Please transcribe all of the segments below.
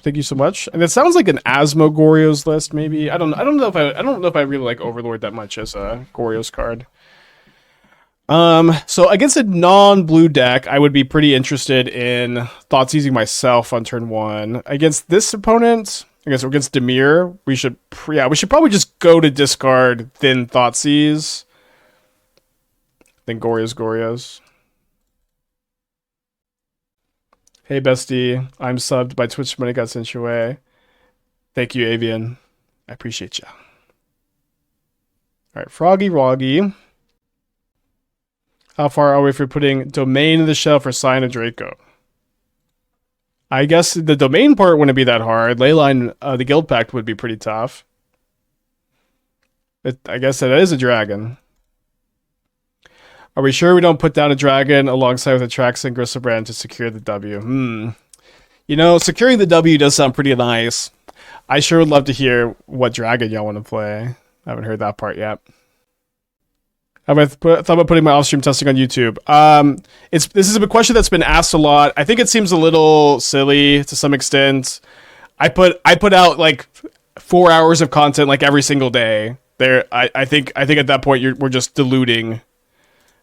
Thank you so much. And it sounds like an Asmo Goryo's list, maybe. I don't know if I really like Overlord that much as a Goryo's card. So against a non-blue deck, I would be pretty interested in Thoughtseizing myself on turn 1. Against this opponent, I guess against Dimir, we should probably just go to discard, then Thoughtseize, then Goryos. Hey bestie, I'm subbed by Twitch money got sent your way. Thank you, Avian. I appreciate ya. Alright, Froggy Woggy. How far are we for putting Domain in the shelf for Sign of Draco? I guess the Domain part wouldn't be that hard. Leyline, the Guild Pact would be pretty tough. I guess that is a dragon. Are we sure we don't put down a dragon alongside with Atraxa and Griselbrand to secure the W? You know, securing the W does sound pretty nice. I sure would love to hear what dragon y'all want to play. I haven't heard that part yet. I thought about putting my off-stream testing on YouTube. This is a question that's been asked a lot. I think it seems a little silly to some extent. I put out like 4 hours of content like every single day. I think at that point we're just diluting.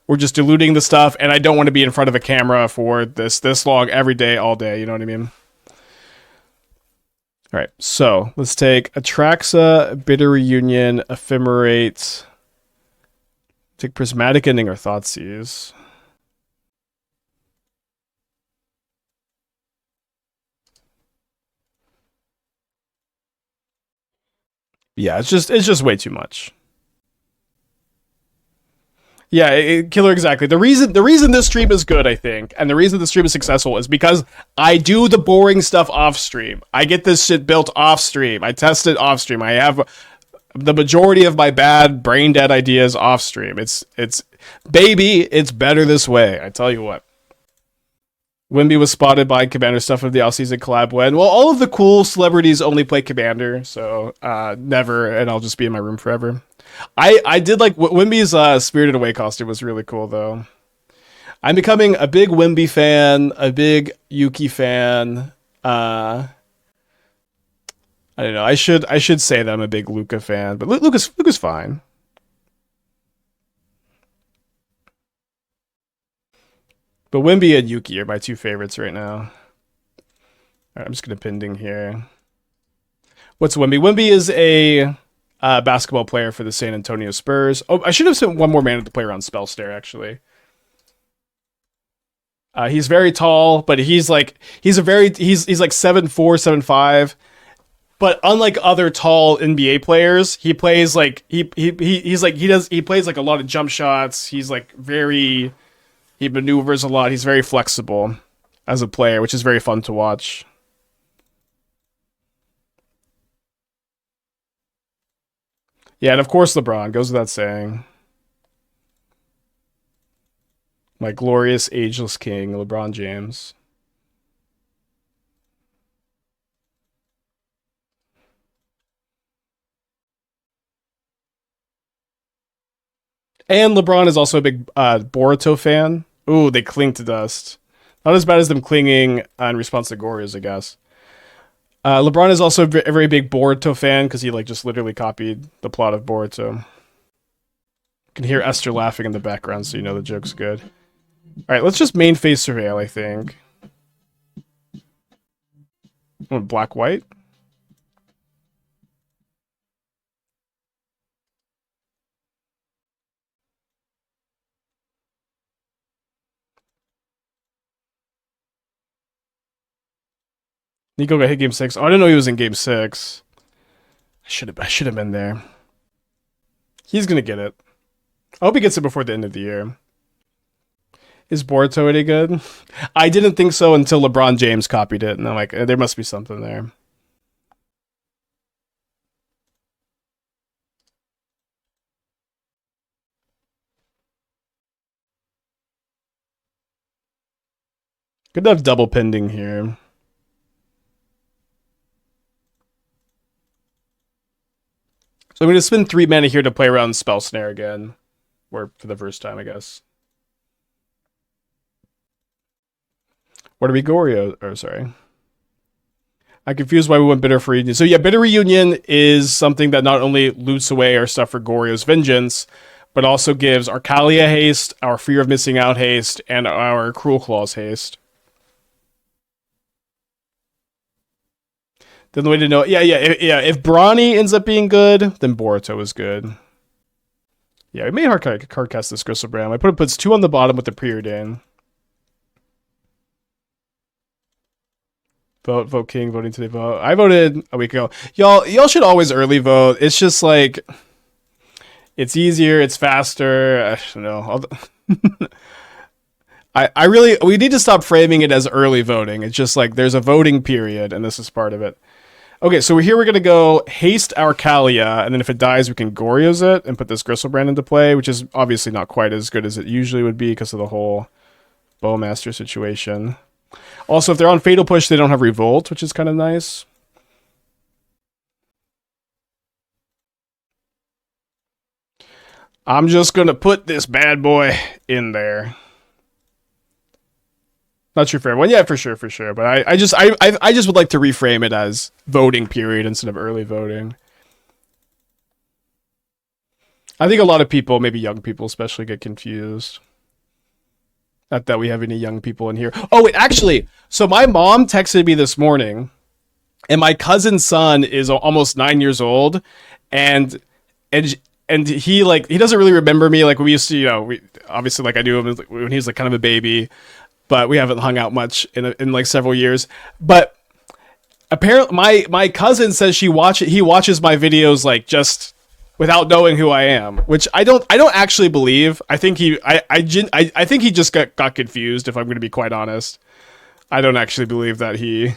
We're just diluting the stuff, and I don't want to be in front of a camera for this long every day, all day. You know what I mean? All right, so let's take Atraxa, Bitter Reunion, Ephemerate. Take Prismatic Ending or Thoughtseize. Yeah, it's just way too much. Yeah, Killer, exactly. The reason this stream is good, I think, and the reason the stream is successful is because I do the boring stuff off stream. I get this shit built off stream. I test it off stream. I have the majority of my bad brain dead ideas off stream. It's it's better this way. I tell you what. Wimby was spotted by Commander stuff of the all-season collab when, well, all of the cool celebrities only play Commander, so never, and I'll just be in my room forever. I did like Wimby's Spirited Away costume was really cool though. I'm becoming a big Wimby fan, a big Yuki fan. I don't know. I should say that I'm a big Luca fan, but Luca's fine. But Wimby and Yuki are my two favorites right now. All right, I'm just gonna pending here. What's Wimby? Wimby is a basketball player for the San Antonio Spurs. Oh, I should have sent one more mana to play around Spell Stare, actually. He's very tall, but he's like 7'4", 7'5". But unlike other tall NBA players, he plays like he plays like a lot of jump shots. He's like he maneuvers a lot. He's very flexible as a player, which is very fun to watch. Yeah, and of course LeBron, goes without saying. My glorious ageless king, LeBron James. And LeBron is also a big Boruto fan. Ooh, they cling to dust. Not as bad as them clinging in response to Goryo's, I guess. LeBron is also a very big Boruto fan because he just literally copied the plot of Boruto. You can hear Esther laughing in the background, so you know the joke's good. Alright, let's just main phase surveil, I think. Oh, black-white? Nico got hit game 6. Oh, I didn't know he was in game 6. I should have been there. He's gonna get it. I hope he gets it before the end of the year. Is Boruto any good? I didn't think so until LeBron James copied it, and I'm like, there must be something there. Good to have double pending here. So I'm going to spend 3 mana here to play around Spell Snare again. Or for the first time, I guess. What are we Goryo? Or sorry. I'm confused why we went Bitter for Reunion. So yeah, Bitter Reunion is something that not only loots away our stuff for Goryo's Vengeance, but also gives our Kaalia haste, our Fear of Missing Out haste, and our Cruelclaw's haste. Then the way to know, yeah. If Brawny ends up being good, then Boruto is good. Yeah, we may hard cast this Griselbrand. I puts 2 on the bottom with the preordain. Vote King, voting today, vote. I voted a week ago. Y'all should always early vote. It's just like, it's easier, it's faster. I don't know. We need to stop framing it as early voting. It's just like, there's a voting period, and this is part of it. Okay, so we're going to go haste our Kaalia, and then if it dies, we can Goryo's it and put this Griselbrand into play, which is obviously not quite as good as it usually would be because of the whole Bowmaster situation. Also, if they're on Fatal Push, they don't have Revolt, which is kind of nice. I'm just going to put this bad boy in there. Not true for everyone. Yeah, for sure. But I just would like to reframe it as voting period instead of early voting. I think a lot of people, maybe young people especially, get confused. Not that we have any young people in here. Oh, wait, actually, so my mom texted me this morning, and my cousin's son is almost 9 years old, and he doesn't really remember me. Like, we used to, obviously, like, I knew him when he was like kind of a baby, but we haven't hung out much in like several years. But apparently, my cousin says he watches my videos like just without knowing who I am, which I don't actually believe. I think he just got confused, if I'm going to be quite honest. I don't actually believe that he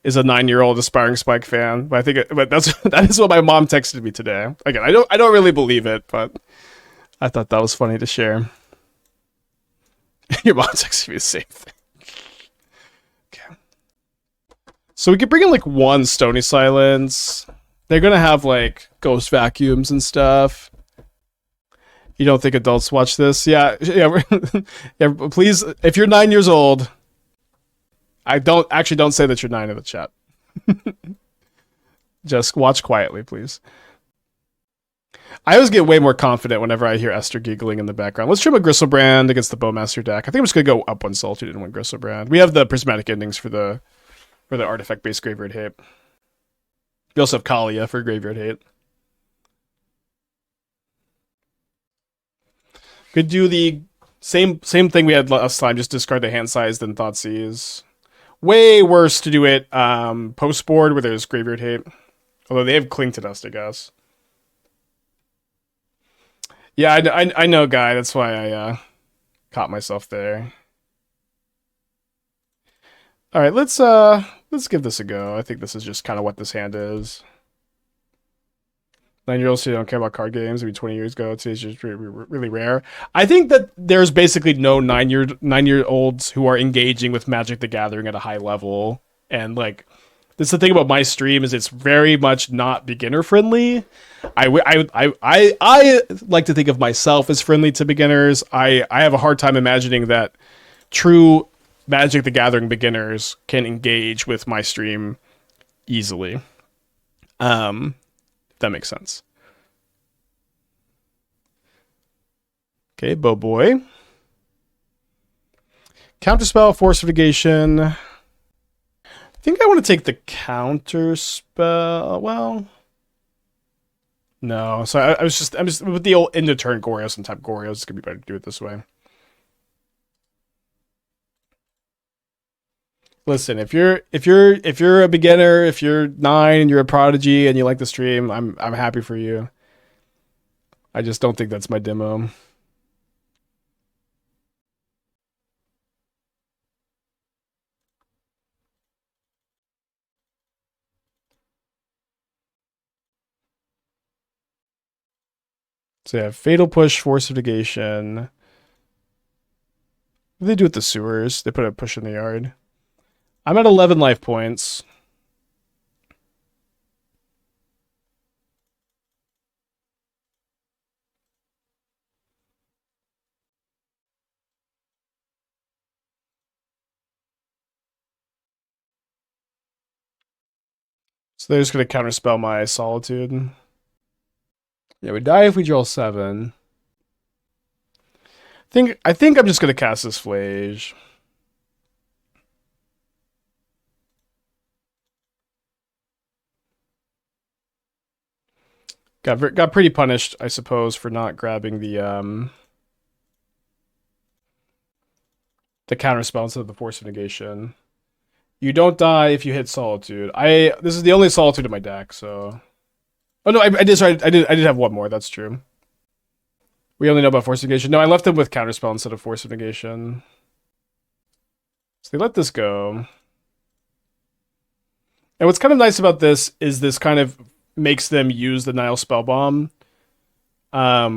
is a 9-year-old aspiring Spike fan, but that is what my mom texted me today. Again, I don't really believe it, but I thought that was funny to share. Your mom texted me the same thing. Okay. So we could bring in like 1 Stony Silence. They're gonna have like ghost vacuums and stuff. You don't think adults watch this? Yeah. Yeah. Please, if you're 9 years old, don't say that you're 9 in the chat. Just watch quietly, please. I always get way more confident whenever I hear Esther giggling in the background. Let's trim a Griselbrand against the Bowmaster deck. I think I'm just gonna go up 1 Solitude and 1 Griselbrand. We have the prismatic endings for the artifact-based graveyard hate. We also have Kaalia for graveyard hate. Could do the same thing we had last time, just discard the hand size, then Thoughtseize. Way worse to do it post board where there's graveyard hate. Although they have Cling to Dust, I guess. Yeah, I know, Guy. That's why I caught myself there. All right, let's give this a go. I think this is just kind of what this hand is. 9-year-olds who don't care about card games. Maybe 20 years ago, today's just really rare. I think that there's basically no 9-year-olds who are engaging with Magic the Gathering at a high level, and like. That's the thing about my stream is it's very much not beginner friendly. I like to think of myself as friendly to beginners. I have a hard time imagining that true Magic the Gathering beginners can engage with my stream easily. If that makes sense. Okay, Bow Boy. Counterspell, Force Mitigation. I think I want to take the counter spell. Well, no. So I'm just with the old end of turn Goryos and type Goryos. It's gonna be better to do it this way. Listen, if you're a beginner, if you're 9 and you're a prodigy and you like the stream, I'm happy for you. I just don't think that's my demo. So yeah, Fatal Push, Force Mitigation. What do they do with the sewers? They put a push in the yard. I'm at 11 life points. So they're just gonna counterspell my Solitude. Yeah, we die if we draw 7. I think I'm just gonna cast this Phlage. Got pretty punished, I suppose, for not grabbing the counterspell instead of the Force of Negation. You don't die if you hit Solitude. This is the only Solitude in my deck, so. Oh no, I did. Sorry, I did have one more. That's true. We only know about Force of Negation. No, I left them with counterspell instead of Force of Negation. So they let this go. And what's kind of nice about this is this kind of makes them use the Nile Spellbomb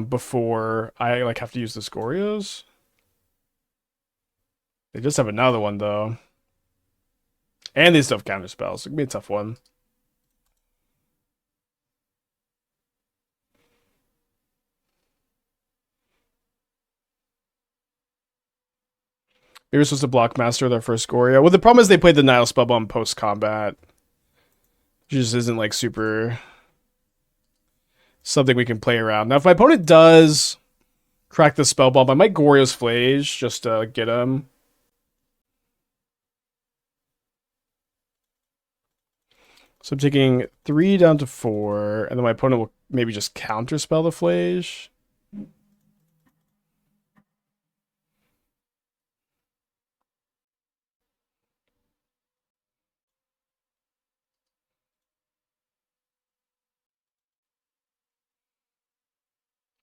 before I like have to use the Goryos. They just have another one though. And they still have counterspells. So it can be a tough one. Maybe we're supposed to block master their first Goryo. Well, the problem is they played the Nile Spellbomb post-combat. Which just isn't like super something we can play around. Now, if my opponent does crack the Spellbomb, I might Goryo's Phlage just to get him. So I'm taking 3 down to 4, and then my opponent will maybe just counterspell the Phlage.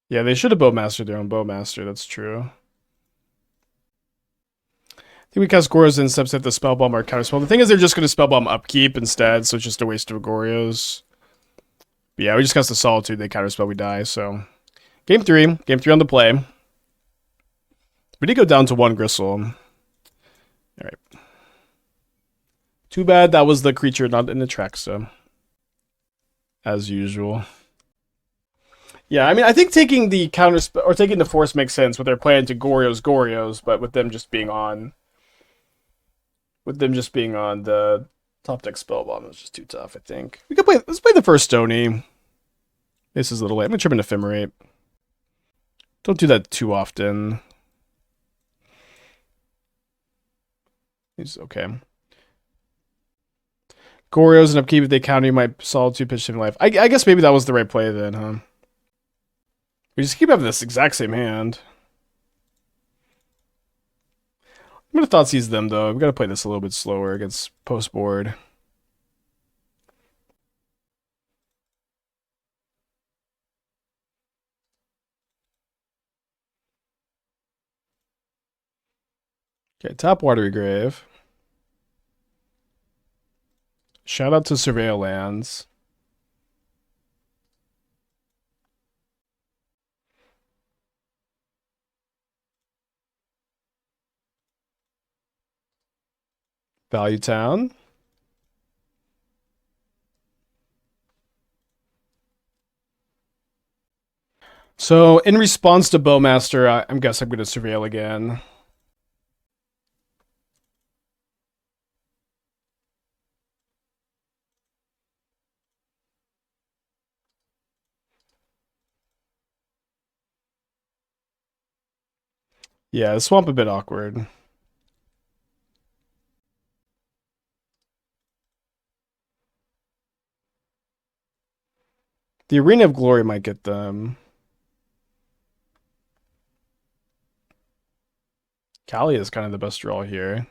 Yeah, they should have Bowmastered their own Bowmaster, that's true. I think we cast Goryo's and steps at the Spellbomb or Counterspell. The thing is they're just going to Spellbomb Upkeep instead, so it's just a waste of Goryo's. But yeah, we just cast the Solitude, they Counterspell, we die, so... Game 3 on the play. We did go down to 1 Gristle. Alright. Too bad that was the creature, not an Atraxa. As usual. Yeah, I mean, I think taking the counter or taking the Force makes sense with their plan to Goryos, but with them just being on, the top deck Spellbomb is just too tough. I think we could play. Let's play the first Stony. This is a little late. I'm gonna trim an Ephemerate. Don't do that too often. He's okay. Goryo's an upkeep if they counter my Solitude, pitch in life. I guess maybe that was the right play then, huh? We just keep having this exact same hand. I'm going to Thoughtseize them, though. We've got to play this a little bit slower against post-board. Okay, top Watery Grave. Shout out to Surveil Lands. Value Town. So, in response to Bowmaster, I guess I'm going to Surveil again. Yeah, the swamp a bit awkward. The Arena of Glory might get them. Kaalia is kind of the best draw here.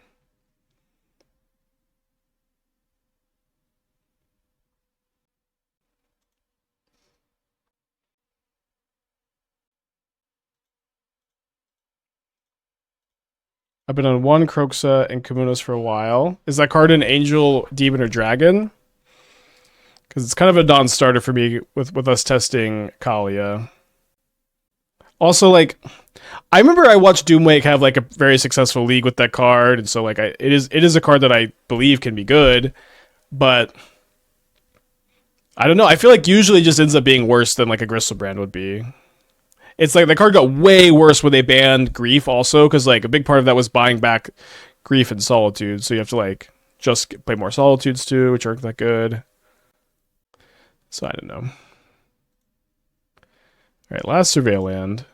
I've been on 1 Kroxa and Kamunos for a while. Is that card an Angel, Demon, or Dragon? Because it's kind of a non-starter for me with us testing Kaalia. Also, like, I remember I watched Doomwake have like a very successful league with that card, and so like it is a card that I believe can be good, but I don't know. I feel like usually it just ends up being worse than like a Griselbrand would be. It's like the card got way worse when they banned Grief also, because like a big part of that was buying back Grief and Solitude, so you have to like just play more Solitudes too, which aren't that good. So I don't know. Alright, last Surveil land.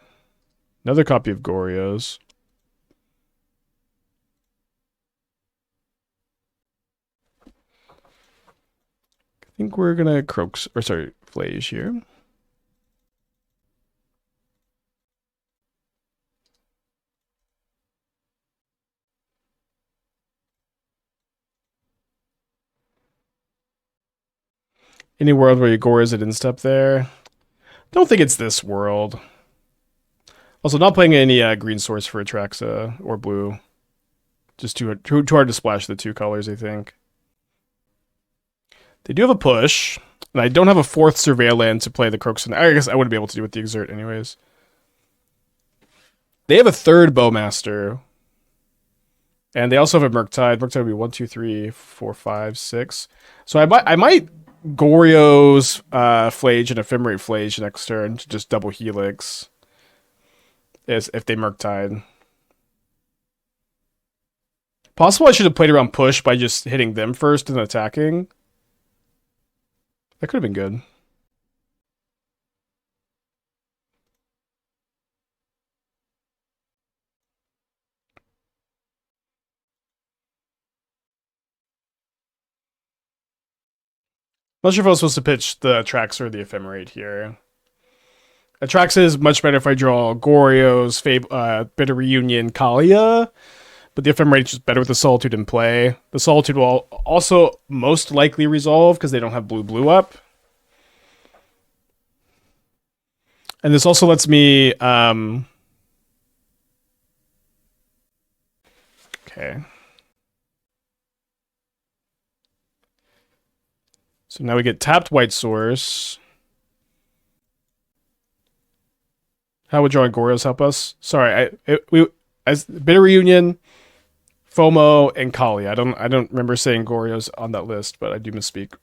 Another copy of Goryo's. I think we're gonna Phlage here. Any world where you Goryo's it instep there? Don't think it's this world. Also, not playing any green source for Atraxa or blue. Just too hard to splash the two colors, I think. They do have a push, and I don't have a fourth Surveil land to play the Crocus. I guess I wouldn't be able to do with the Exert anyways. They have a third Bowmaster. And they also have a Murktide. Murktide would be 1, 2, 3, 4, 5, 6. So I might Goryo's Phlage and Ephemerate Phlage next turn to just double Helix. If they Murktide. Possible I should have played around push by just hitting them first and attacking. That could have been good. I'm not sure if I was supposed to pitch the Atraxa or the Ephemerate here. Atraxa is much better if I draw Goryo's Bitter Reunion, Kaalia, but the Ephemerate is just better with the Solitude in play. The Solitude will also most likely resolve because they don't have blue up. And this also lets me... Okay. So now we get tapped white source. How would drawing Goryo's help us? Sorry, as Bitter Reunion, FOMO, and Kaalia. I don't remember saying Goryo's on that list, but I do misspeak.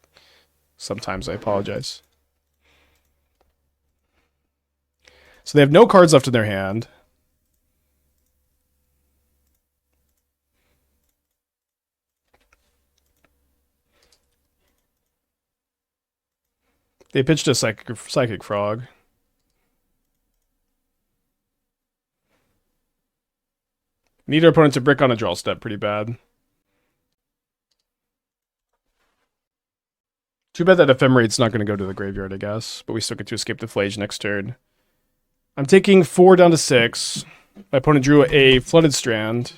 Sometimes I apologize. So they have no cards left in their hand. They pitched a Psychic Frog. Need our opponent to brick on a draw step pretty bad. Too bad that Ephemerate's not going to go to the graveyard, I guess. But we still get to escape the Phlage next turn. I'm taking 4 down to 6. My opponent drew a Flooded Strand.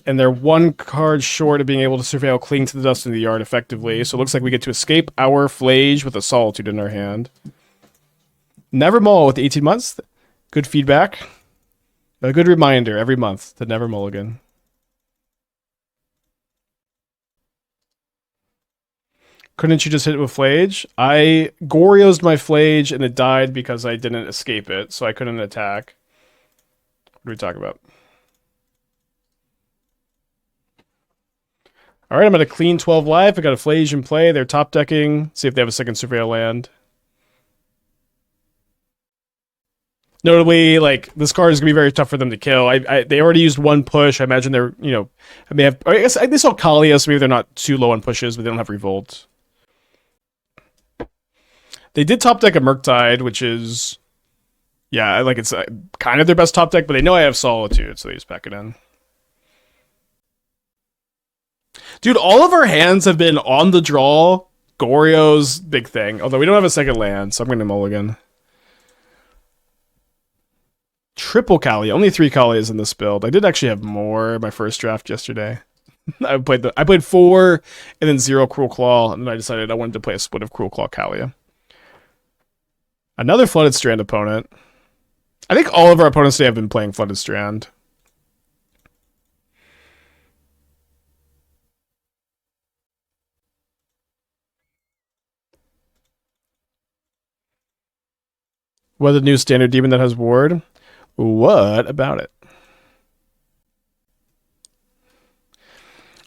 And they're 1 card short of being able to Surveil Cling to the Dust in the Yard effectively. So it looks like we get to escape our Phlage with a Solitude in our hand. Never mull with 18 months. Good feedback. A good reminder every month to never mulligan. Couldn't you just hit it with Phlage? I Goryo'd my Phlage and it died because I didn't escape it, so I couldn't attack. What are we talking about? Alright, I'm at a clean 12 life. I got a Phlage in play. They're top decking. See if they have a second Surveil land. Notably, like, this card is going to be very tough for them to kill. They already used 1 push. I imagine they're, you know, I guess they saw Kaalia, so maybe they're not too low on pushes, but they don't have Revolt. They did top deck a Murktide, which is, yeah, like, it's kind of their best top deck, but they know I have Solitude, so they just pack it in. Dude, all of our hands have been on the draw. Goryo's big thing. Although we don't have a second land, so I'm going to mulligan. Triple Kaalia. Only 3 Kaalias in this build. I did actually have more in my first draft yesterday. I played 4 and then 0 Cruelclaw, and then I decided I wanted to play a split of Cruelclaw Kaalia. Another Flooded Strand opponent. I think all of our opponents today have been playing Flooded Strand. What, the new standard demon that has ward? What about it?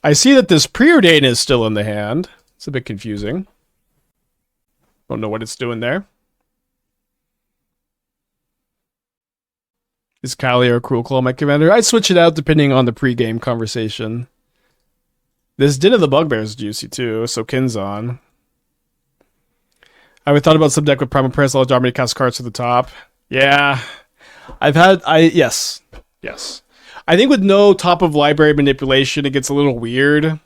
I see that this Preordain is still in the hand. It's a bit confusing. Don't know what it's doing there. Is Kaalia or Cruelclaw my commander? I'd switch it out depending on the pregame conversation. This Den of the Bugbear is juicy too, so Kin's on. I would thought about some deck with Primal Prayers allow Dominic to cast cards to the top. Yeah. Yes. I think with no top of library manipulation, it gets a little weird.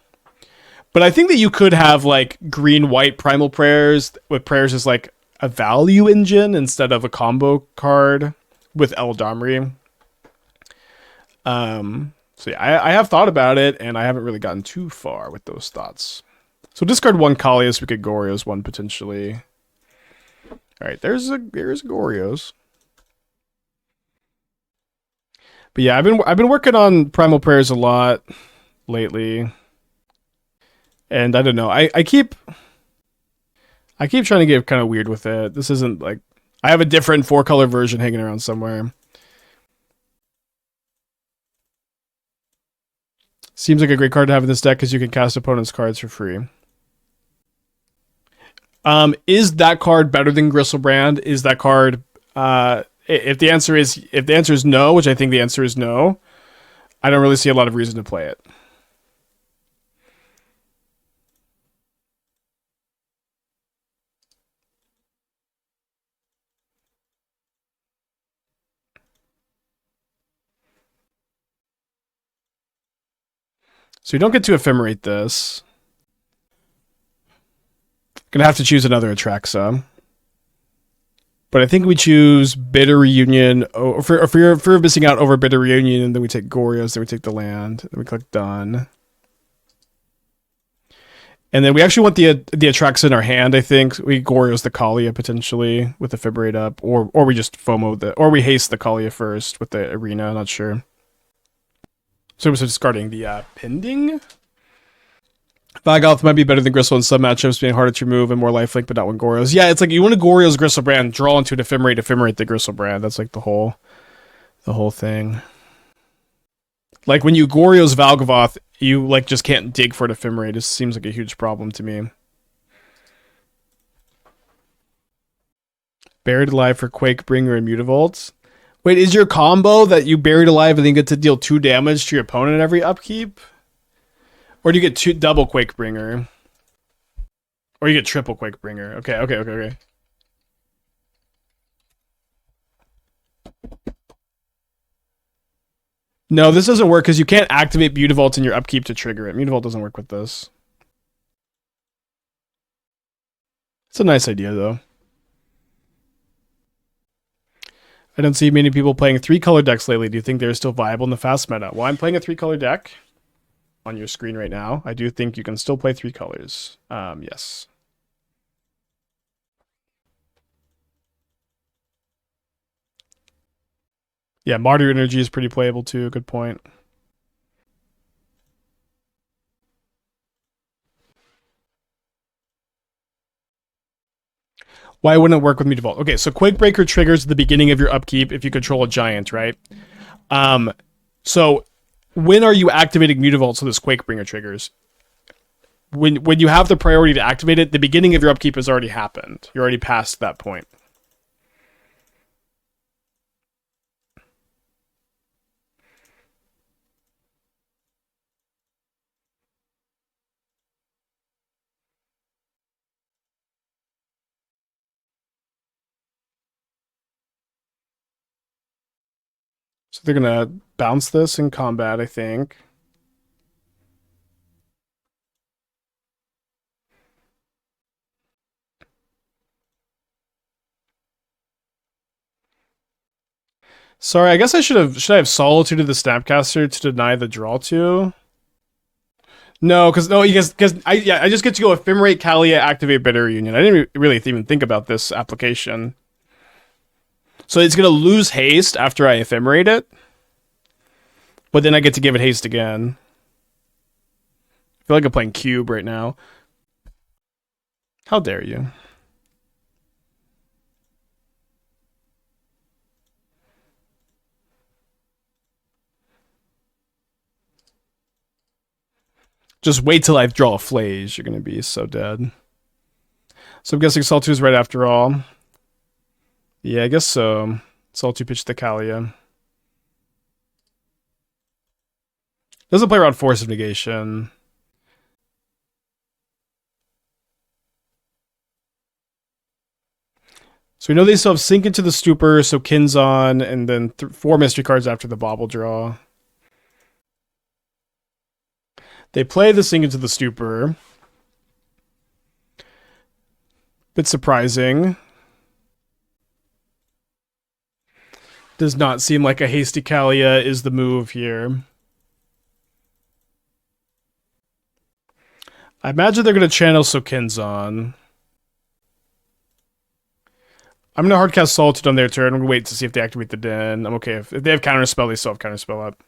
But I think that you could have like green-white Primal Prayers with prayers as like a value engine instead of a combo card with Eldamri. So yeah, I have thought about it, and I haven't really gotten too far with those thoughts. So discard one Kaalia so we could Goryo's one potentially. Alright, there's Goryo's. But yeah, I've been working on Primal Prayers a lot lately. And I don't know. I keep trying to get kind of weird with it. This isn't like I have a different 4-color version hanging around somewhere. Seems like a great card to have in this deck because you can cast opponent's cards for free. Is that card better than Griselbrand? Is that card if the answer is no, which I think the answer is no, I don't really see a lot of reason to play it. So you don't get to Ephemerate this. Gonna have to choose another Atraxa. But I think we choose Bitter Reunion. Or if you're missing out over Bitter Reunion, and then we take Goryo's, then we take the land, then we click Done. And then we actually want the Atraxa in our hand, I think. We Goryo's the Kaalia potentially with the Ephemerate up. Or we just FOMO or we haste the Kaalia first with the Arena, not sure. So we're discarding the Pending. Vagoth might be better than Gristle in some matchups, being harder to remove and more lifelink, but not when Goryo's. Yeah, it's like you want to Goryo's Griselbrand, draw into an Ephemerate the Griselbrand. That's like the whole thing. Like when you Goryo's Valgavoth, you like just can't dig for an Ephemerate. It seems like a huge problem to me. Buried Alive for Quakebringer and Mutavault. Wait, is your combo that you Buried Alive and then get to deal 2 damage to your opponent every upkeep? Or do you get double Quakebringer? Or you get triple Quakebringer. Okay. No, this doesn't work because you can't activate Mutavault in your upkeep to trigger it. Mutavault doesn't work with this. It's a nice idea, though. I don't see many people playing 3-color decks lately. Do you think they're still viable in the fast meta? Well, I'm playing a 3-color deck on your screen right now. I do think you can still play 3 colors. Yes. Yeah, Mardu Energy is pretty playable too. Good point. Why wouldn't it work with Mutavault? Okay, so Quakebreaker triggers at the beginning of your upkeep if you control a giant, right? So when are you activating Mutavault so this Quakebringer triggers? When you have the priority to activate it, the beginning of your upkeep has already happened. You're already past that point. So they're gonna bounce this in combat, I think. Sorry, I guess I should I have Solitude the Snapcaster to deny the draw to? No, because I just get to go Ephemerate, Kaalia, activate Bitter Union. I didn't really even think about this application. So it's gonna lose haste after I Ephemerate it, but then I get to give it haste again. I feel like I'm playing Cube right now. How dare you? Just wait till I draw a Phlage. You're gonna be so dead. So I'm guessing Solitude is right after all. Yeah, I guess so. Solitude pitched the Kaalia. Doesn't play around Force of Negation. So we know they still have Sink into the Stupor, so Kinzon, and then 4 mystery cards after the Bauble draw. They play the Sink into the Stupor. Bit surprising. Does not seem like a hasty Kaalia is the move here. I imagine they're going to channel Kinzon. I'm going to hardcast Solitude on their turn. I'm going to wait to see if they activate the Den. I'm okay. If they have Counterspell, they still have Counterspell up.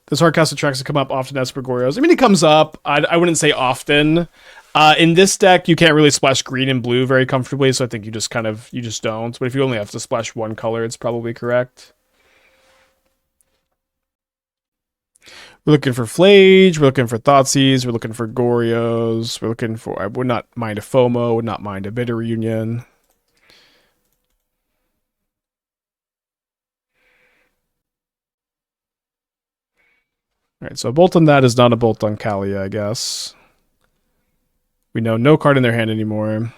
This hardcast Atraxa come up often as per Goryos. I mean, it comes up. I wouldn't say often. In this deck, you can't really splash green and blue very comfortably, so I think you just don't. But if you only have to splash one color, it's probably correct. We're looking for Phlage, we're looking for Thoughtseize, we're looking for Goryos, we're looking for... I would not mind a FOMO, would not mind a Bitter Reunion. Alright, so a bolt on that is not a bolt on Kaalia, I guess. We know no card in their hand anymore.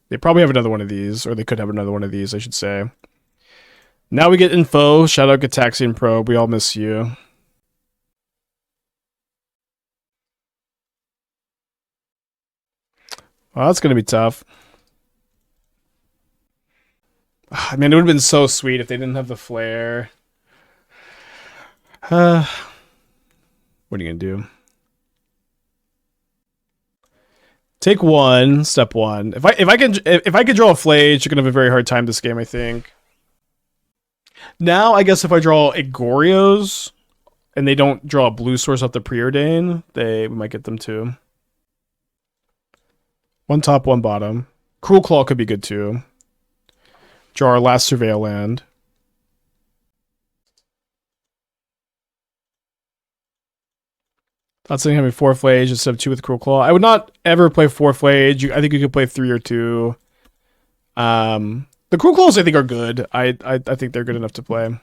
They probably have another one of these, or they could have another one of these, I should say. Now we get info, shout out Gataxian Probe, we all miss you. Well, that's going to be tough. I mean, it would have been so sweet if they didn't have the flare. What are you going to do? Take one, step one. If I could draw a Phlage, you're going to have a very hard time this game, I think. Now, I guess if I draw a Goryos and they don't draw a blue source off the Preordain, we might get them too. One top, one bottom. Cruelclaw could be good too. Draw our last Surveil land. Not saying having 4 Phlage instead of 2 with Cruelclaw. I would not ever play 4 Phlage. I think you could play 3 or 2. The Cruelclaws I think are good. I think they're good enough to play.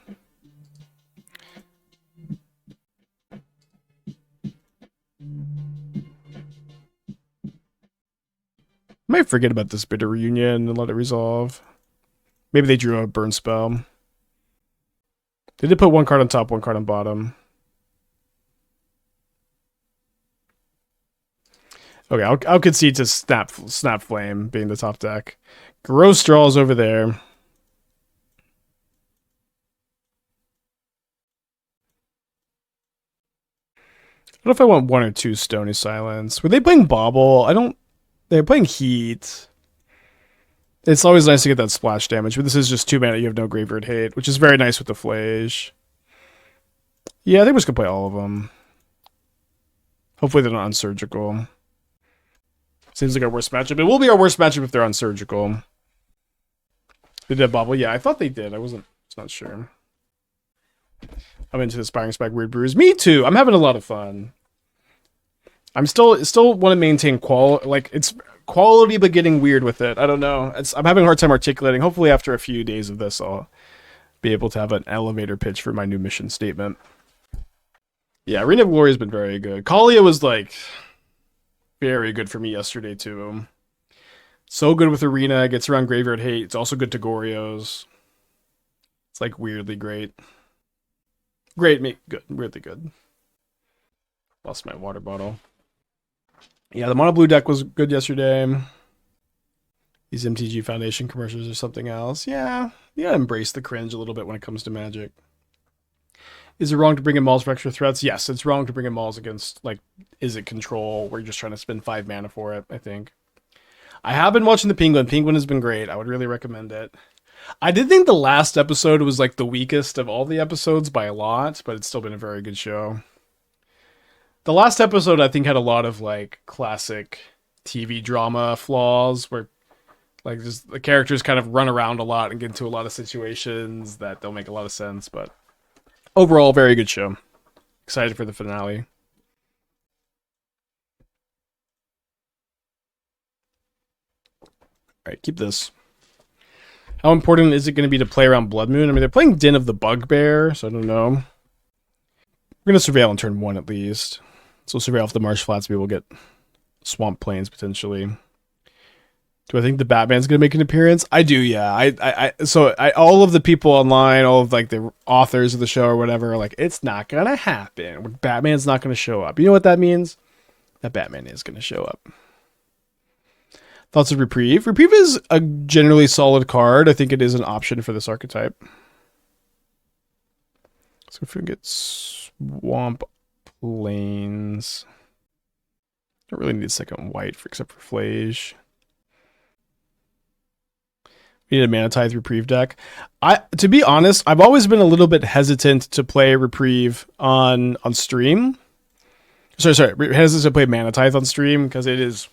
I might forget about this Bitter Reunion and let it resolve. Maybe they drew a burn spell. They did put 1 card on top, 1 card on bottom. Okay, I'll concede to Snap Flame being the top deck. Gross draws over there. I don't know if I want 1 or 2 Stony Silence. Were they playing Bauble? They're playing Heat. It's always nice to get that splash damage, but this is just 2 mana. You have no Graveyard Hate, which is very nice with the Phlage. Yeah, I think we're just going to play all of them. Hopefully they're not unsurgical. Seems like our worst matchup. It will be our worst matchup if they're unsurgical. They did Bauble? Yeah, I thought they did. I was not sure. I'm into the Aspiring Spike Weird Brews. Me too! I'm having a lot of fun. I'm still want to maintain quality. Like, it's quality, but getting weird with it. I don't know. I'm having a hard time articulating. Hopefully, after a few days of this, I'll be able to have an elevator pitch for my new mission statement. Yeah, Arena of Glory has been very good. Kaalia was, like, very good for me yesterday, too. So good with Arena. Gets around Graveyard Hate. It's also good to Goryos. It's, like, weirdly great. Good. Weirdly good. Lost my water bottle. Yeah, the mono blue deck was good yesterday. These MTG Foundation commercials or something else. Yeah, embrace the cringe a little bit when it comes to Magic. Is it wrong to bring in Mauls for extra threats? Yes, it's wrong to bring in Mauls against, like, is it control where you're just trying to spend 5 mana for it, I think. I have been watching the Penguin. Penguin has been great. I would really recommend it. I did think the last episode was, like, the weakest of all the episodes by a lot, but it's still been a very good show. The last episode, I think, had a lot of, like, classic TV drama flaws where, like, just the characters kind of run around a lot and get into a lot of situations that don't make a lot of sense, but overall, very good show. Excited for the finale. Alright, keep this. How important is it going to be to play around Blood Moon? I mean, they're playing Den of the Bugbear, so I don't know. We're going to Surveil on turn 1 at least. So Surveil off the Marsh Flats, maybe we'll get Swamp Plains potentially. Do I think the Batman's gonna make an appearance? I do, yeah. All of the people online, all of like the authors of the show or whatever, are like, it's not gonna happen. Batman's not gonna show up. You know what that means? That Batman is gonna show up. Thoughts of Reprieve? Reprieve is a generally solid card. I think it is an option for this archetype. So if we get Swamp Plains, don't really need a second white except for Phlage. We need a Mana Tithe Reprieve deck. To be honest, I've always been a little bit hesitant to play Reprieve on stream. Sorry, hesitant to play Mana Tithe on stream because it is,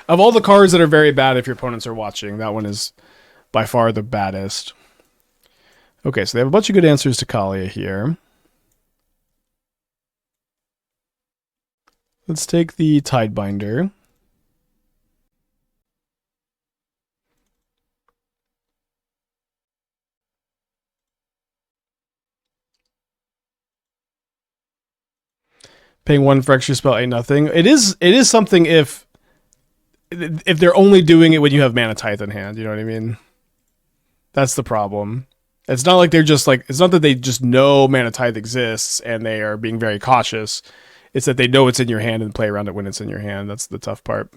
of all the cards that are very bad if your opponents are watching, that one is by far the baddest. Okay, so they have a bunch of good answers to Kaalia here. Let's take the Tidebinder. Paying 1 for extra spell ain't nothing. It is something if they're only doing it when you have Mana Tithe in hand, you know what I mean? That's the problem. It's not like they're just like, it's not that they just know Mana Tithe exists and they are being very cautious. It's that they know it's in your hand and play around it when it's in your hand. That's the tough part.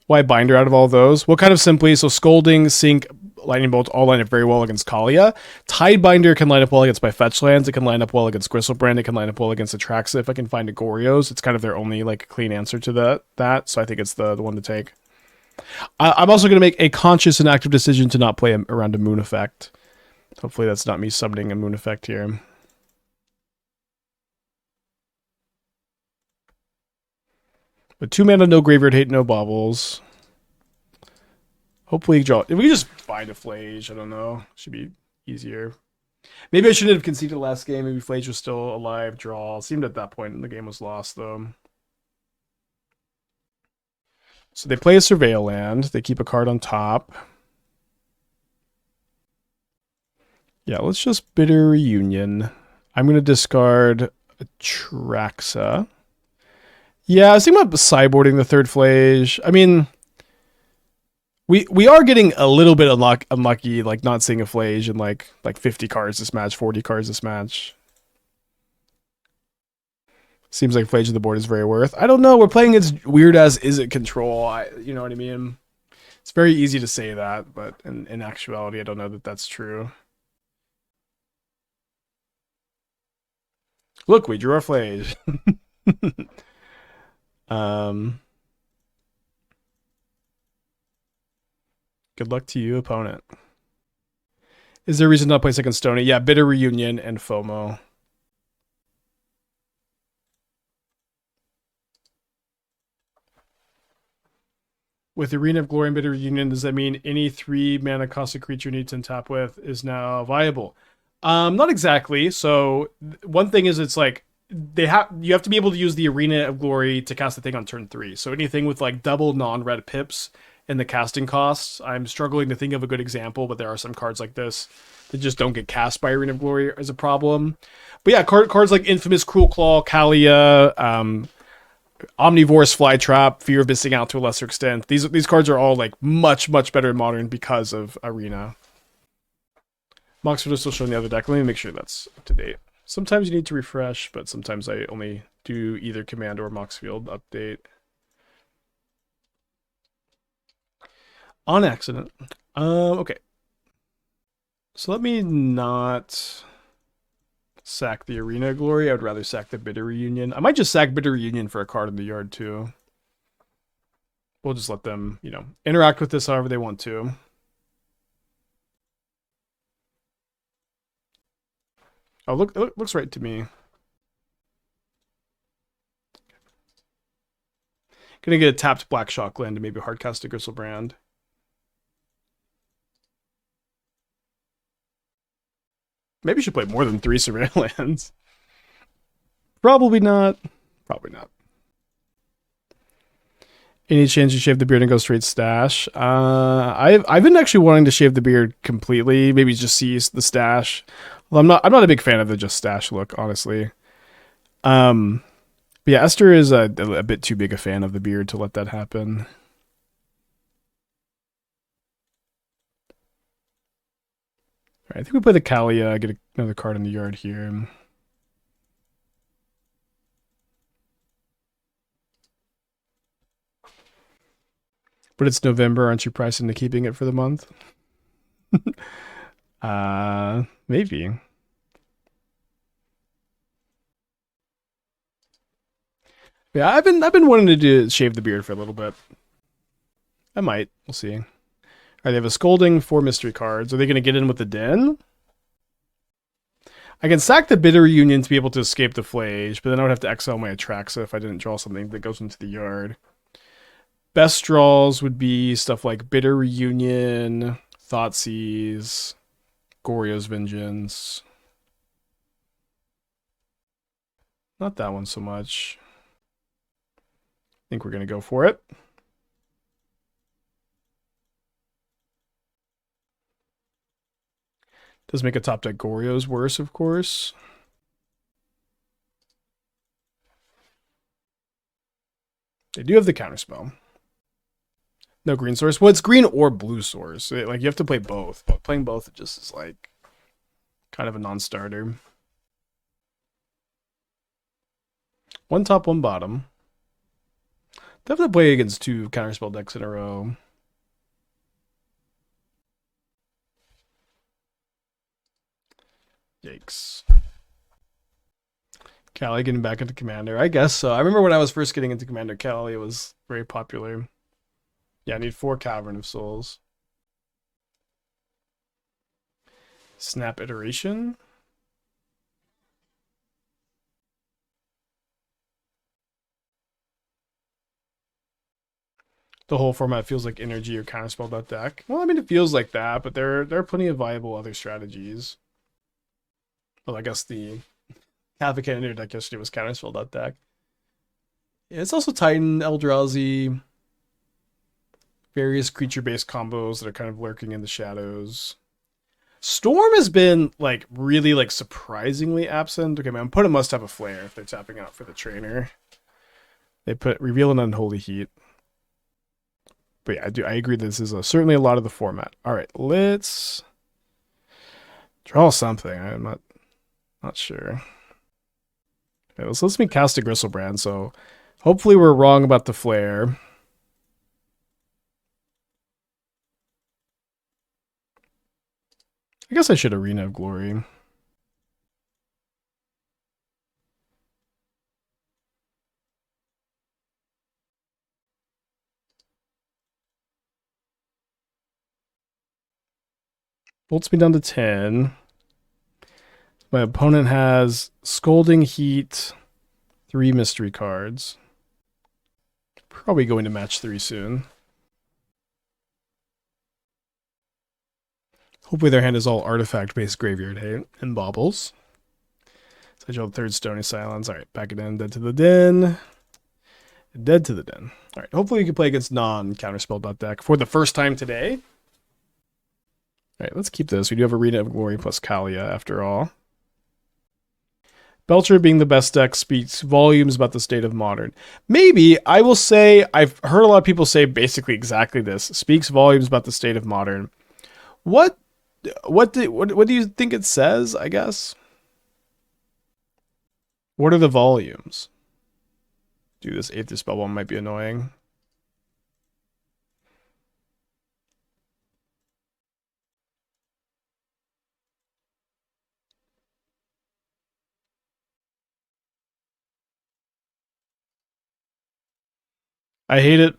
Why Binder out of all those? Well, kind of simply, so Scolding, Sink, Lightning Bolt all line up very well against Kaalia. Tidebinder can line up well against my fetch lands. It can line up well against Griselbrand. It can line up well against Atraxa. If I can find a Goryos, it's kind of their only like clean answer to that. So I think it's the one to take. I'm also going to make a conscious and active decision to not play around a Moon Effect. Hopefully that's not me summoning a Moon Effect here. But 2 mana, no Graveyard Hate, no Baubles. Hopefully, if we can just find a Phlage, I don't know. Should be easier. Maybe I shouldn't have conceded last game. Maybe Phlage was still alive. Draw. Seemed at that point the game was lost, though. So they play a Surveil land. They keep a card on top. Yeah, let's just Bitter Reunion. I'm going to discard Atraxa. Yeah, I was thinking about sideboarding the 3rd Phlage. I mean, we are getting a little bit unlucky, like not seeing a Phlage in like 50 cards this match, 40 cards this match. Seems like Phlage on the board is very worth. I don't know. We're playing as weird as Izzet control. You know what I mean? It's very easy to say that, but in actuality, I don't know that that's true. Look, we drew our Phlage. Good luck to you, opponent. Is there a reason not to play second Stony? Yeah, Bitter Reunion and FOMO. With Arena of Glory and Bitter Reunion, does that mean any 3 mana cost a creature needs to tap with is now viable? Not exactly. So one thing is it's like you have to be able to use the Arena of Glory to cast the thing on turn 3. So anything with like double non-red pips and the casting costs, I'm struggling to think of a good example, but there are some cards like this that just don't get cast by Arena of Glory as a problem. But yeah, cards like Infamous Cruelclaw, Kaalia, Omnivore's Flytrap, Fear of Missing Out to a lesser extent. These cards are all like much better in Modern because of Arena. Moxfield is still showing the other deck. Let me make sure that's up to date. Sometimes you need to refresh, but sometimes I only do either Command or Moxfield update. On accident. Okay. So let me not sack the Arena Glory. I would rather sack the Bitter Reunion. I might just sack Bitter Reunion for a card in the yard too. We'll just let them, interact with this however they want to. Oh, look, it looks right to me. Gonna get a tapped Black Shock land and maybe hardcast a Griselbrand. Maybe you should play more than 3 Surveil lands. Probably not. Probably not. Any chance you shave the beard and go straight stash? I've been actually wanting to shave the beard completely. Maybe just seize the stash. Well, I'm not a big fan of the just stash look, honestly. But yeah, Esther is a bit too big a fan of the beard to let that happen. Right, I think we play the Kaalia, get another card in the yard here. But it's November, aren't you priced into keeping it for the month? Maybe. Yeah, I've been wanting to shave the beard for a little bit. I might. We'll see. All right, they have a Scolding, 4 mystery cards. Are they going to get in with the Den? I can sack the Bitter Union to be able to escape the Phlage, but then I would have to exile my Atraxa if I didn't draw something that goes into the yard. Best draws would be stuff like Bitter Reunion, Thoughtseize, Goryo's Vengeance. Not that one so much. I think we're going to go for it. Does make a top deck Goryo's worse, of course. They do have the counterspell. No green source. Well, it's green or blue source. Like, you have to play both. But playing both just is like kind of a non-starter. One top, one bottom. They have to play against 2 counterspell decks in a row. Yikes. Kaalia getting back into Commander. I guess so. I remember when I was first getting into Commander, Kaalia was very popular. Yeah, I need 4 Cavern of Souls. Snap Iteration. The whole format feels like energy or counterspell.deck. Well, I mean, it feels like that, but there are plenty of viable other strategies. Well, I guess the Advocate deck yesterday was counterspell.deck. Yeah, it's also Titan, Eldrazi, various creature-based combos that are kind of lurking in the shadows. Storm has been, like, really, like, surprisingly absent. Okay, man, Opponent must have a flare if they're tapping out for the trainer. They put Reveal an Unholy Heat. But yeah, I agree this is certainly a lot of the format. All right, let's draw something. I'm not sure. Okay, let's me cast a Griselbrand, so hopefully we're wrong about the flare. I guess I should Arena of Glory. Bolts me down to 10. My opponent has Scolding Heat, 3 mystery cards. Probably going to match 3 soon. Hopefully their hand is all artifact-based graveyard hate and baubles. So I draw the 3rd Stony Silence. All right, back it in. Dead to the Den. Dead to the Den. All right, hopefully you can play against non-counterspell.deck for the first time today. All right, let's keep this. We do have Arena of Glory plus Kaalia after all. Belcher being the best deck speaks volumes about the state of Modern. Maybe, I will say, I've heard a lot of people say basically exactly this. Speaks volumes about the state of Modern. What do you think it says, I guess? What are the volumes? Dude, this Aether Spellbomb might be annoying. I hate it.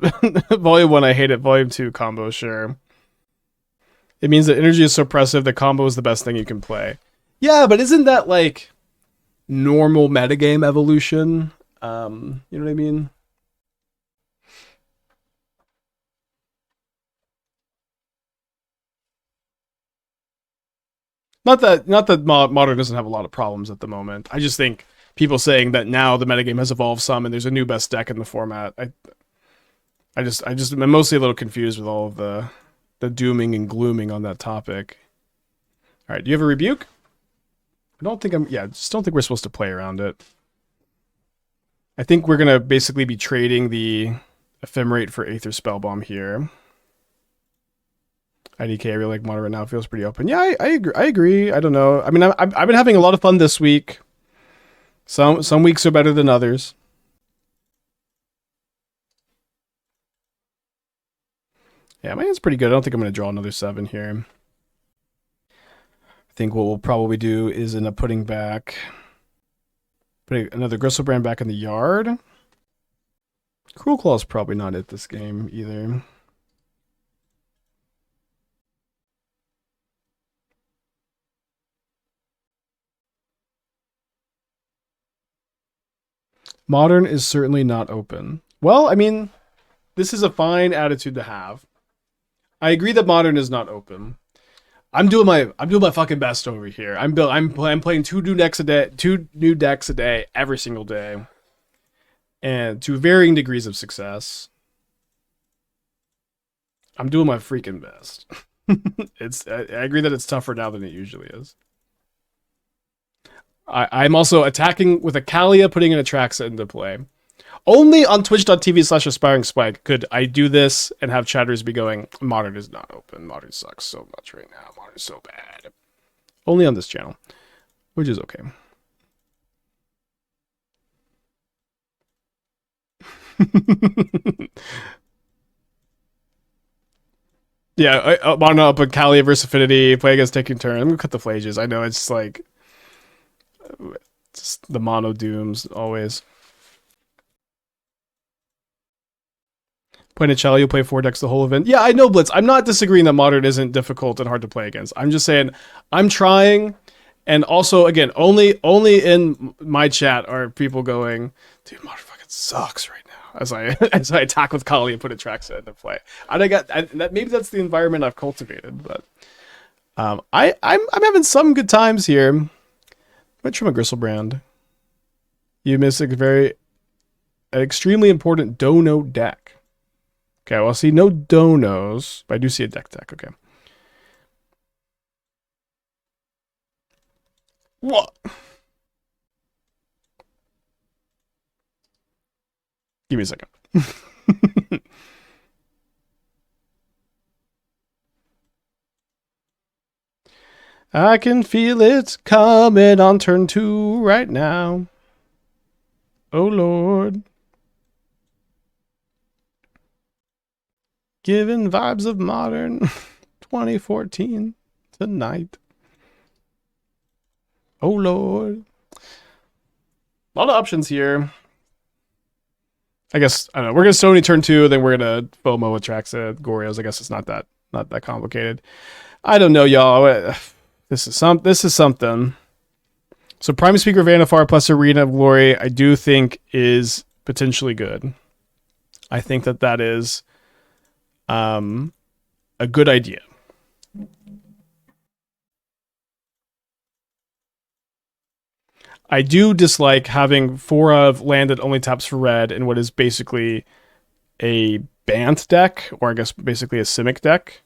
Volume 1, I hate it. Volume 2, combo, sure. It means that energy is suppressive, the combo is the best thing you can play. Yeah, but isn't that like normal metagame evolution? You know what I mean? Not that Modern doesn't have a lot of problems at the moment. I just think people saying that now the metagame has evolved some and there's a new best deck in the format. I'm mostly a little confused with all of the dooming and glooming on that topic. All right, do you have a rebuke? I don't think just don't think we're supposed to play around it. I think we're gonna basically be trading the Ephemerate for Aether Spellbomb here. IDK, I really like Modern right now. It feels pretty open. Yeah, I agree. I agree. I don't know. I mean, I've been having a lot of fun this week. Some weeks are better than others. Yeah, my hand's pretty good. I don't think I'm going to draw another 7 here. I think what we'll probably do is end up putting another Griselbrand back in the yard. Cruelclaw is probably not it this game either. Modern is certainly not open. Well, I mean, this is a fine attitude to have. I agree that Modern is not open. I'm doing my fucking best over here. I'm playing 2 new decks a day every single day, and to varying degrees of success. I'm doing my freaking best. I agree that it's tougher now than it usually is. I'm also attacking with a Kaalia, putting an Atraxa into play. Only on twitch.tv/aspiringspike could I do this and have chatters be going, Modern is not open. Modern sucks so much right now. Modern is so bad. Only on this channel, which is okay. Yeah, Modern up with Kaalia versus Affinity, play against taking turn. I'm gonna cut the Phlages. I know it's like just the mono dooms always. Playing a Cello, you'll play 4 decks the whole event. Yeah, I know, Blitz. I'm not disagreeing that Modern isn't difficult and hard to play against. I'm just saying I'm trying, and also again, only in my chat are people going, dude, Modern fucking sucks right now. As I attack with Kali and put Atraxa into play. Maybe that's the environment I've cultivated, but I'm having some good times here. I'm gonna trim a Griselbrand. You missed an extremely important Dono deck. Okay, well, I see no donos, but I do see a deck. Okay. What? Give me a second. I can feel it coming on turn 2 right now. Oh, Lord. Giving vibes of Modern 2014 tonight. Oh, Lord. A lot of options here. I guess, I don't know. We're going to Stony turn 2, then we're going to FOMO Atraxa Goryos. I guess it's not that complicated. I don't know, y'all. This is something. So Prime Speaker Vanifar plus Arena of Glory, I do think is potentially good. I think that is a good idea. I do dislike having 4 of land that only taps for red in what is basically a Bant deck, or I guess basically a Simic deck.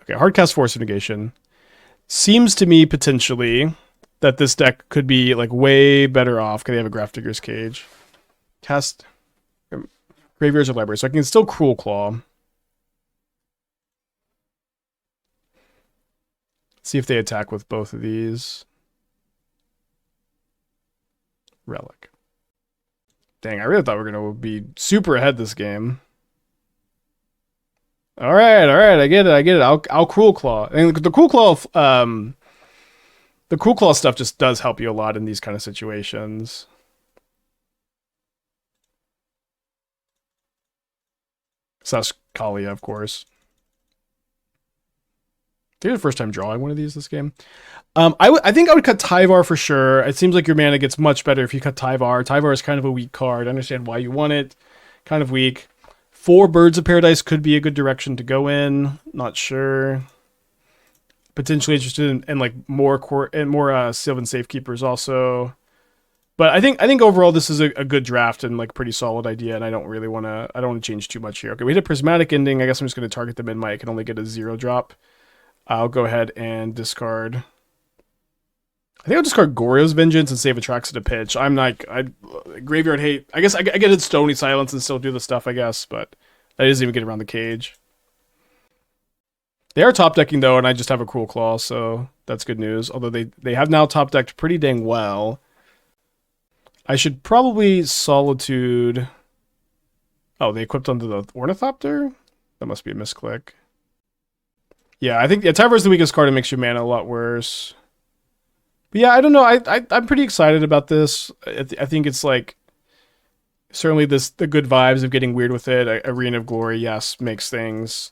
Okay, Hardcast Force of Negation. Seems to me potentially that this deck could be like way better off because they have a Grafdigger's Cage. Cast Graveyards or Library, so I can still Cruelclaw. See if they attack with both of these. Relic. Dang, I really thought we were going to be super ahead this game. All right, I get it. I'll Cruelclaw. And the Cruelclaw stuff just does help you a lot in these kind of situations. So that's Kaalia, of course. I think the first time drawing one of these this game. I think I would cut Tyvar for sure. It seems like your mana gets much better if you cut Tyvar. Tyvar is kind of a weak card. I understand why you want it. Kind of weak. 4 Birds of Paradise could be a good direction to go in. Not sure. Potentially interested in like more Sylvan Safekeepers also. But I think overall this is a good draft and like pretty solid idea, and I don't want to change too much here. Okay, we hit a Prismatic Ending. I guess I'm just going to target the mid-mic. I can only get a 0 drop. I'll go ahead and discard. I think I'll discard Goryo's Vengeance and save Atraxa to pitch. I'm like, Graveyard Hate. I guess I get it Stony Silence and still do the stuff, I guess, but that doesn't even get around the cage. They are top decking though, and I just have a Cruelclaw, so that's good news. Although they have now top decked pretty dang well. I should probably Solitude. Oh, they equipped onto the Ornithopter? That must be a misclick. Yeah, I think Tyver's the weakest card. It makes your mana a lot worse. But yeah, I don't know. I'm pretty excited about this. I think it's like certainly the good vibes of getting weird with it. Arena of Glory, yes, makes things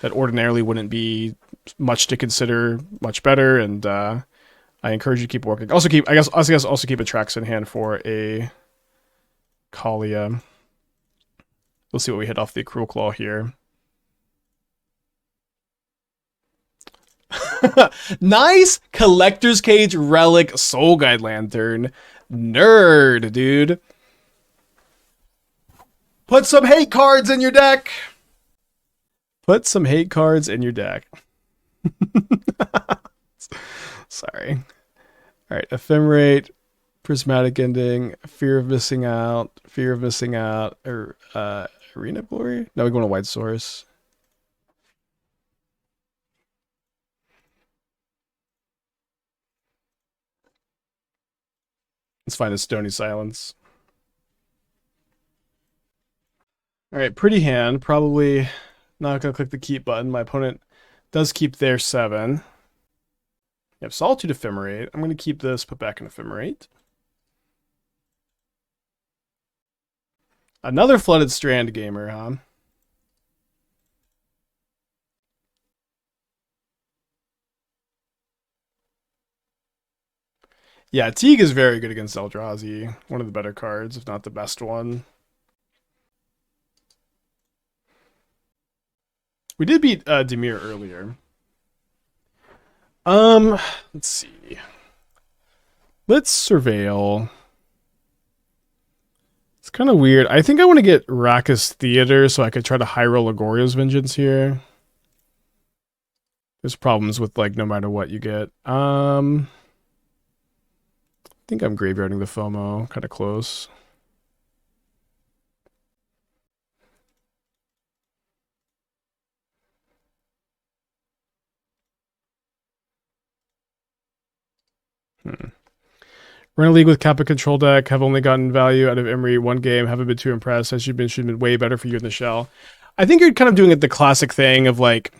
that ordinarily wouldn't be much to consider much better, and I encourage you to keep working. Also keep, I guess also keep Atraxa in hand for a Kaalia. We'll see what we hit off the Cruelclaw here. Nice Collector's Cage Relic Soul Guide Lantern. Nerd, dude. Put some hate cards in your deck. Put some hate cards in your deck. Sorry. All right, Ephemerate, Prismatic Ending, Fear of Missing Out, or Arena of Glory? No, we're going to White Source. Let's find a Stony Silence. All right, pretty hand. Probably not going to click the keep button. My opponent does keep their 7. You have Solitude Ephemerate. I'm going to keep this, put back an Ephemerate. Another Flooded Strand gamer, huh? Yeah, Teague is very good against Eldrazi. One of the better cards, if not the best one. We did beat Dimir earlier. Let's see. Let's Surveil. It's kind of weird. I think I want to get Raucous Theater so I could try to high roll a Goryo's Vengeance here. There's problems with like no matter what you get. I think I'm graveyarding the FOMO, kind of close. We're in a league with Kappa control deck, have only gotten value out of Emery one game, haven't been too impressed, should have been way better for you in the shell. I think you're kind of doing it the classic thing of like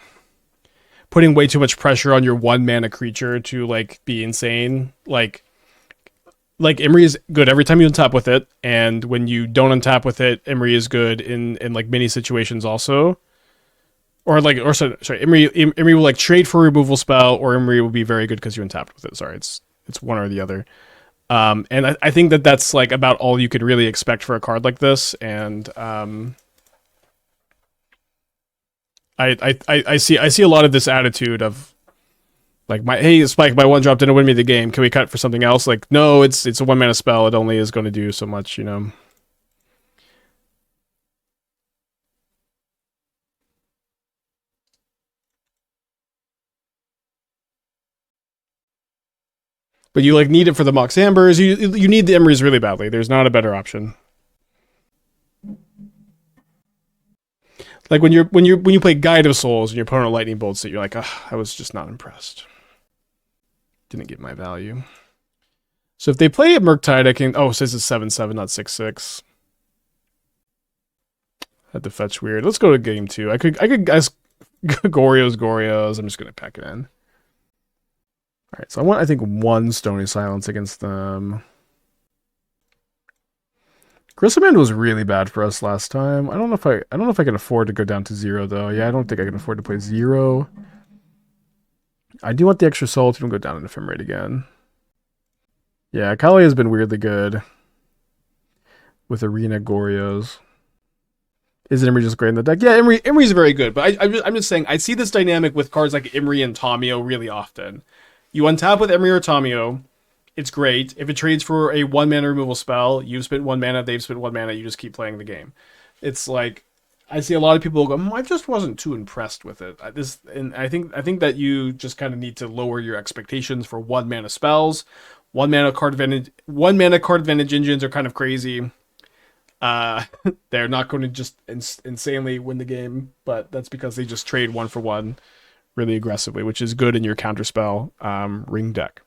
putting way too much pressure on your 1-mana creature to like be insane. Like Emery is good every time you untap with it, and when you don't untap with it, Emery is good in like many situations also. Sorry, Emery will like trade for a removal spell, or Emery will be very good because you untapped with it. Sorry, it's one or the other. And I think that's like about all you could really expect for a card like this. And I see a lot of this attitude of like hey Spike, my 1-drop didn't win me the game. Can we cut for something else? Like, no, it's a 1-mana spell. It only is going to do so much, you know. But you like need it for the Mox Ambers. You need the Emerys really badly. There's not a better option. Like when you play Guide of Souls and your opponent lightning bolts it, you're like, I was just not impressed. Didn't get my value. So if they play at Murktide, I can. Oh, it says it's 7/7, not 6/6. Had to fetch weird. Let's go to game 2. I could guess Goryos. I'm just gonna pack it in. All right, so I think 1 Stony Silence against them. Griselbrand was really bad for us last time. I don't know if I can afford to go down to 0 though. Yeah, I don't think I can afford to play 0. I do want the extra Solitude and go down in Ephemerate again. Yeah, Kaalia has been weirdly good with Arena Goryos. Is Emery just great in the deck? Yeah, Emery's very good, but I'm just saying I see this dynamic with cards like Emery and Tamiyo really often. You untap with Emery or Tamiyo, it's great. If it trades for a 1-mana removal spell, you've spent 1 mana, they've spent 1 mana, you just keep playing the game. It's like I see a lot of people go, I just wasn't too impressed with it. I think that you just kind of need to lower your expectations for 1-mana spells. 1-mana card advantage engines are kind of crazy. They're not going to just insanely win the game, but that's because they just trade 1 for 1 really aggressively, which is good in your counterspell ring deck.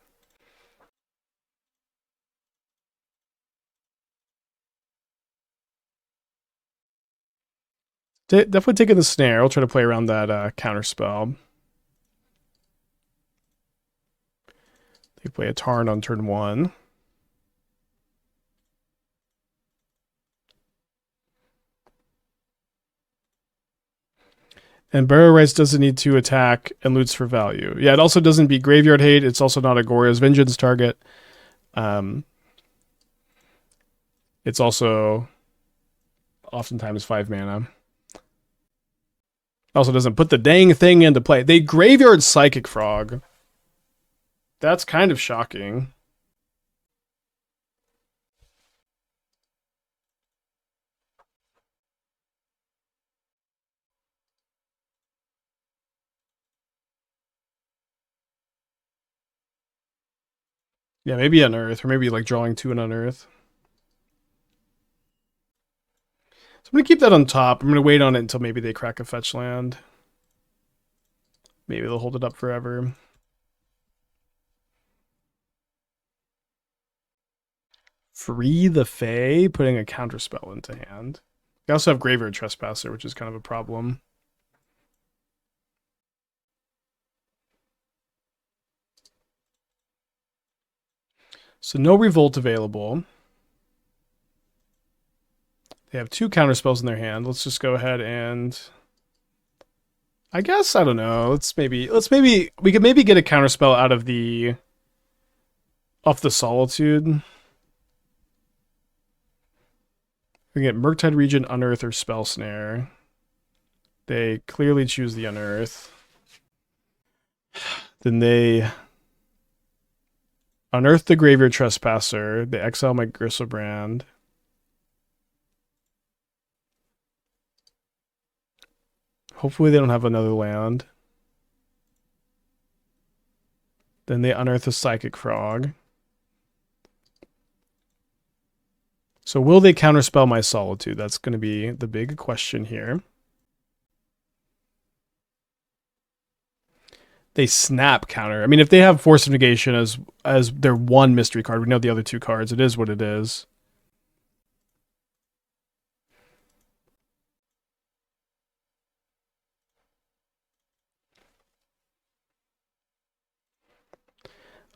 Definitely taking the snare. I'll try to play around that counterspell. They play a Tarn on turn 1. And Burrow Rice doesn't need to attack and loots for value. Yeah, it also doesn't beat Graveyard Hate. It's also not a Goryo's Vengeance target. It's also oftentimes 5 mana. Also doesn't put the dang thing into play. They Graveyard Psychic Frog. That's kind of shocking. Yeah, maybe Unearth, or maybe like drawing 2 and Unearth. So I'm going to keep that on top. I'm going to wait on it until maybe they crack a fetch land. Maybe they'll hold it up forever. Free the Fae, putting a counterspell into hand. We also have Graveyard Trespasser, which is kind of a problem. So no Revolt available. They have 2 counterspells in their hand. Let's just go ahead and... I guess, I don't know. Let's maybe we could maybe get a counterspell out of the... off the Solitude. We get Murktide Region, Unearth, or Spell Snare. They clearly choose the Unearth. Then they unearth the Graveyard Trespasser. They exile my Griselbrand. Hopefully they don't have another land. Then they unearth a Psychic Frog. So will they counterspell my Solitude? That's going to be the big question here. They snap counter. I mean, if they have Force of Negation as their one mystery card, we know the other 2 cards. It is what it is.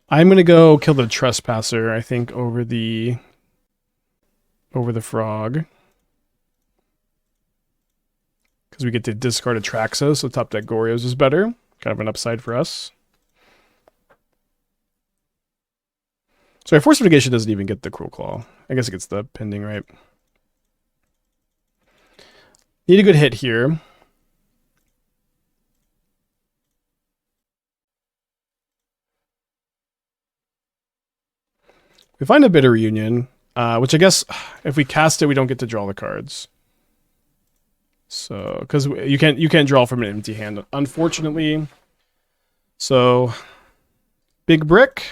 I'm gonna go kill the Trespasser, I think, over the frog. Because we get to discard Atraxa, so top deck Goryo's is better. Kind of an upside for us. Sorry, Force of Negation doesn't even get the Cruelclaw. I guess it gets the pending, right? Need a good hit here. We find a Bitter Reunion, which I guess if we cast it, we don't get to draw the cards. So, because you can't draw from an empty hand, unfortunately. So, big brick.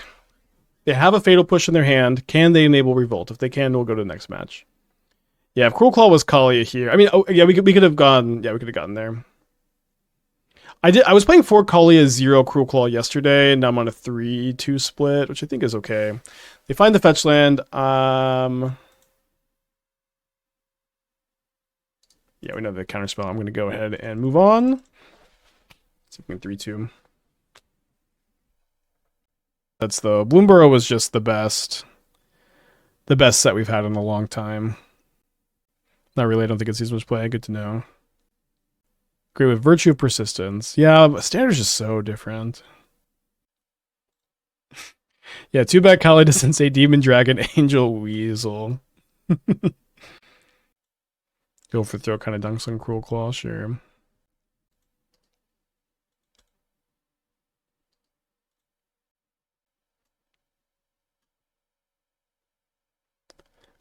They have a Fatal Push in their hand. Can they enable Revolt? If they can, we'll go to the next match. Yeah, if Cruelclaw was Kaalia here, I mean, oh, yeah, we could have gone. Yeah, we could have gotten there. I was playing 4 Kaalia, 0 Cruelclaw yesterday, and now I'm on a 3-2 split, which I think is okay. They find the fetch land. Yeah, we know the counterspell. I'm going to go ahead and move on. See if we can 3-2. That's the Bloomburrow was just the best set we've had in a long time. Not really. I don't think it sees much play. Good to know. Great with Virtue of Persistence. Yeah, Standard's just so different. Yeah, too bad Kaalia doesn't say Demon Dragon, Angel Weasel. Go for throw kind of dunks on Cruelclaw, sure.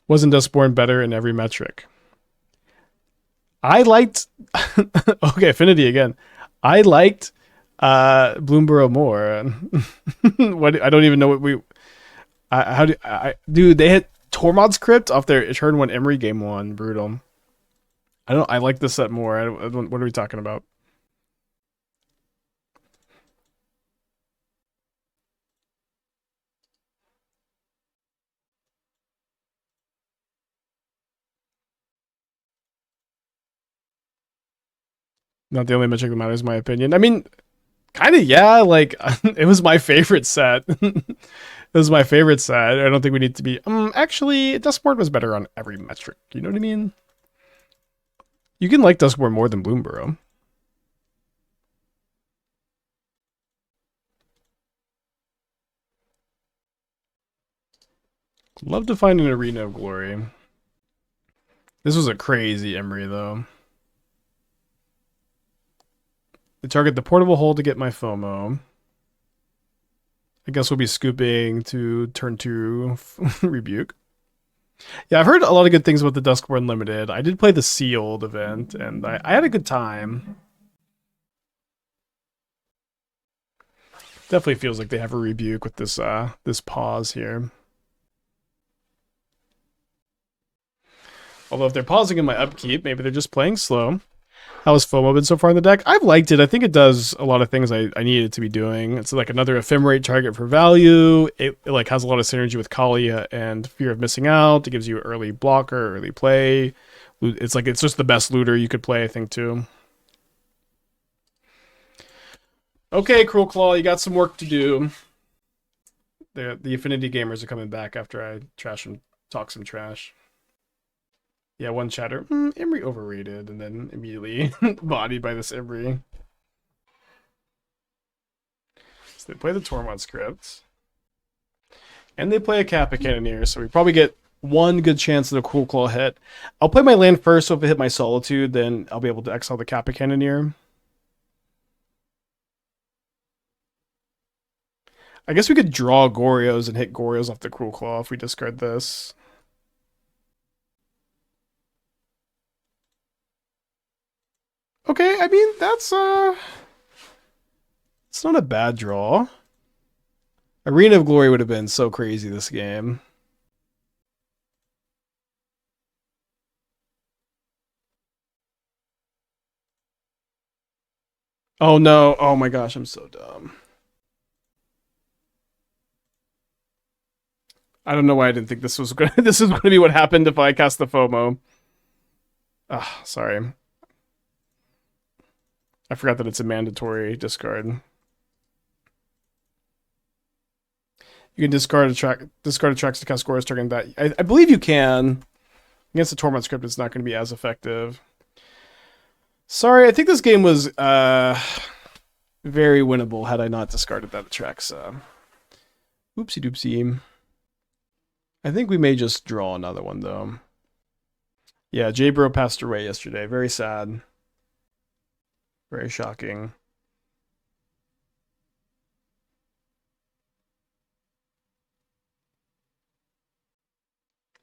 Wasn't Dustborn better in every metric? I liked okay, Affinity again. I liked Bloomburrow more. What I don't even know what we how do dude, they hit Tormod's Crypt off their turn 1 Emery game 1. Brutal. I like this set more. What are we talking about? Not the only metric that matters, in my opinion. I mean, kind of, yeah. Like, it was my favorite set. It was my favorite set. I don't think we need to be. Actually, Duskboard was better on every metric. You know what I mean? You can like Duskboard more than Bloomburrow. Love to find an Arena of Glory. This was a crazy Emery, though. I target the portable hole to get my FOMO. I guess we'll be scooping to turn 2 Rebuke. Yeah, I've heard a lot of good things about the Duskboard Limited. I did play the Sealed event, and I had a good time. Definitely feels like they have a Rebuke with this this pause here. Although if they're pausing in my upkeep, maybe they're just playing slow. How has FOMO been so far in the deck? I've liked it. I think it does a lot of things I need it to be doing. It's like another Ephemerate target for value. It like has a lot of synergy with Kaalia and Fear of Missing Out. It gives you early blocker, early play. It's like it's just the best looter you could play, I think, too. Okay, Cruelclaw, you got some work to do. The Affinity gamers are coming back after I talk some trash. Yeah, one chatter. Emery overrated, and then immediately bodied by this Emery. So they play the Tormod script. And they play a Kappa Cannoneer, so we probably get one good chance of the Cruelclaw hit. I'll play my land first, so if it hit my Solitude, then I'll be able to exile the Kappa Cannoneer. I guess we could draw Goryos and hit Goryos off the Cruelclaw if we discard this. Okay, I mean, that's it's not a bad draw. Arena of Glory would have been so crazy this game. Oh no, oh my gosh, I'm so dumb. I don't know why I didn't think this was gonna this is gonna be what happened if I cast the FOMO. Ah, sorry. I forgot that it's a mandatory discard. You can discard Atraxa to cast Goryos targeting that. I believe you can. Against the Tormod script, it's not going to be as effective. Sorry, I think this game was very winnable had I not discarded that Atraxa. Oopsie doopsie. I think we may just draw another one, though. Yeah, J-Bro passed away yesterday. Very sad. Very shocking.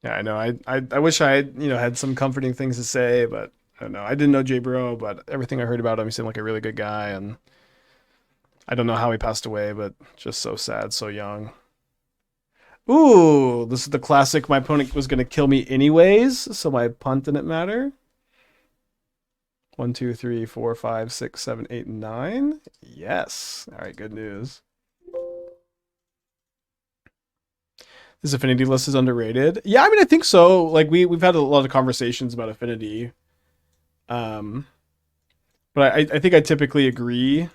Yeah, I know. I wish I had some comforting things to say, but I don't know. I didn't know J-Bro, but everything I heard about him, he seemed like a really good guy, and I don't know how he passed away, but just so sad, so young. Ooh, this is the classic. My opponent was going to kill me anyways, so my punt didn't matter. 1, 2, 3, 4, 5, 6, 7, 8, 9. Yes. All right, good news. This Affinity list is underrated. Yeah, I mean, I think so. Like we've had a lot of conversations about Affinity. But I think I typically agree